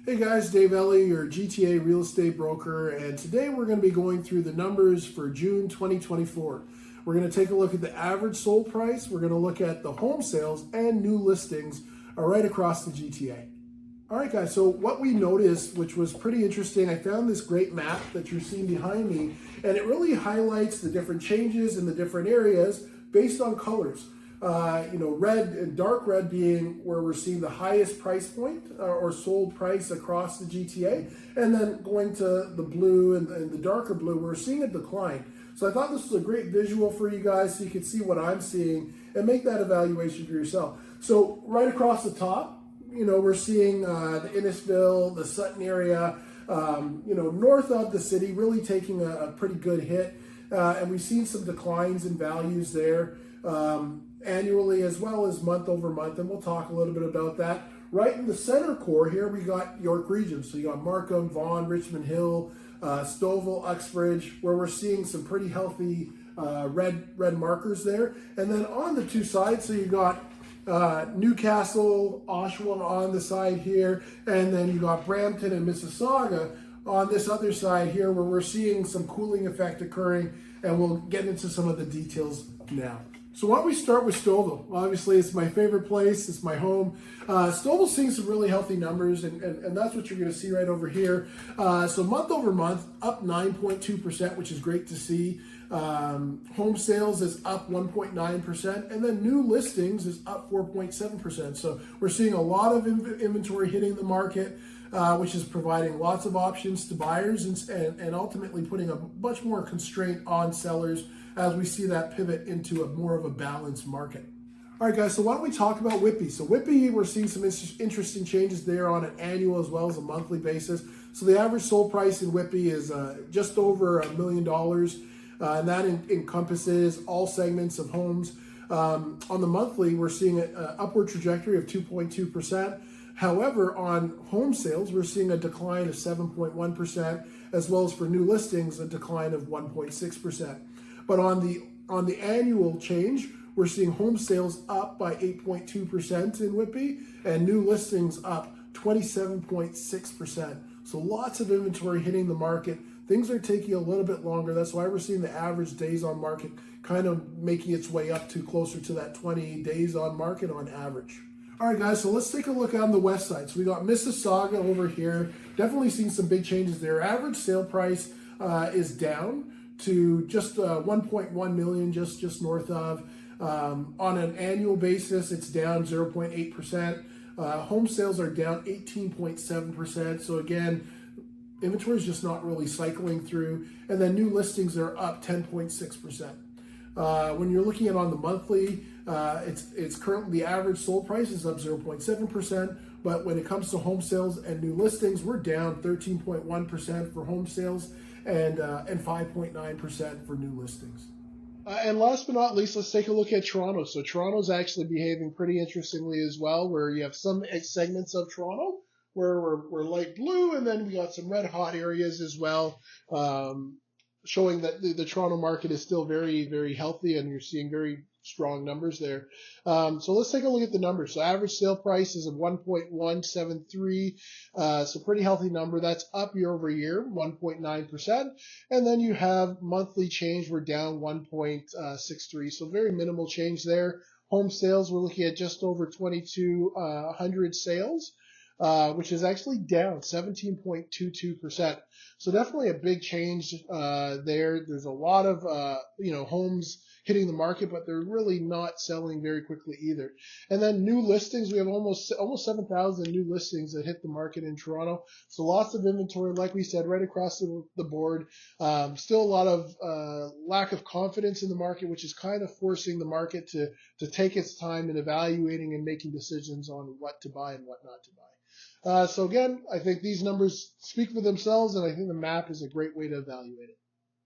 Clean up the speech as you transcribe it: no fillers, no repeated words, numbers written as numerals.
Hey guys, Dave Ellie, your GTA real estate broker, and today we're going to be going through the numbers for June 2024. We're going to take a look at the average sold price, we're going to look at the home sales and new listings right across the GTA. All right guys, so what we noticed, which was pretty interesting, I found this great map that you're seeing behind me, and it really highlights the different changes in the different areas based on colors. Red and dark red being where we're seeing the highest price point or sold price across the GTA, and then going to the blue and the darker blue, we're seeing a decline. So I thought this was a great visual for you guys so you can see what I'm seeing and make that evaluation for yourself. So right across the top, we're seeing the Innisfil, the Sutton area, north of the city, really taking a pretty good hit. And we've seen some declines in values there. Annually as well as month over month, and we'll talk a little bit about that. Right in the center core here, we got York Region. So you got Markham, Vaughan, Richmond Hill, Stouffville, Uxbridge, where we're seeing some pretty healthy red markers there. And then on the two sides, so you got Newcastle, Oshawa on the side here, and then you got Brampton and Mississauga on this other side here, where we're seeing some cooling effect occurring, and we'll get into some of the details now. So why don't we start with Stouffville? Obviously, it's my favorite place. It's my home. Stouffville's seeing some really healthy numbers, and that's what you're going to see right over here. So month over month, up 9.2%, which is great to see. Home sales is up 1.9%, and then new listings is up 4.7%. So we're seeing a lot of inventory hitting the market, which is providing lots of options to buyers and ultimately putting a much more constraint on sellers as we see that pivot into more of a balanced market. All right, guys, so why don't we talk about Whitby? So Whitby, we're seeing some interesting changes there on an annual as well as a monthly basis. So the average sold price in Whitby is just over $1 million, and that encompasses all segments of homes. On the monthly, we're seeing an upward trajectory of 2.2%. However, on home sales, we're seeing a decline of 7.1%, as well as for new listings, a decline of 1.6%. But on the annual change, we're seeing home sales up by 8.2% in Whitby, and new listings up 27.6%. So lots of inventory hitting the market. Things are taking a little bit longer. That's why we're seeing the average days on market kind of making its way up to closer to that 20 days on market on average. All right, guys, so let's take a look on the west side. So we got Mississauga over here. Definitely seeing some big changes there. Average sale price is down to just 1.1 million, just north of. On an annual basis, it's down 0.8%. Home sales are down 18.7%. So again, inventory is just not really cycling through. And then new listings are up 10.6%. When you're looking at on the monthly, it's currently the average sold price is up 0.7%. But when it comes to home sales and new listings, we're down 13.1% for home sales and 5.9% for new listings. And last but not least, let's take a look at Toronto. So Toronto's actually behaving pretty interestingly as well, where you have some segments of Toronto where we're light blue, and then we got some red hot areas as well, showing that the Toronto market is still very, very healthy, and you're seeing very strong numbers there. So let's take a look at the numbers. So average sale price is of 1.173, so pretty healthy number. That's up year over year, 1.9%. And then you have monthly change, we're down 1.63, so very minimal change there. Home sales, we're looking at just over 2,200 sales, which is actually down 17.22%. So definitely a big change there. There's a lot of homes hitting the market, but they're really not selling very quickly either. And then new listings, we have almost 7,000 new listings that hit the market in Toronto. So lots of inventory, like we said, right across the board. Still a lot of lack of confidence in the market, which is kind of forcing the market to take its time in evaluating and making decisions on what to buy and what not to buy. So again, I think these numbers speak for themselves, and I think the map is a great way to evaluate it.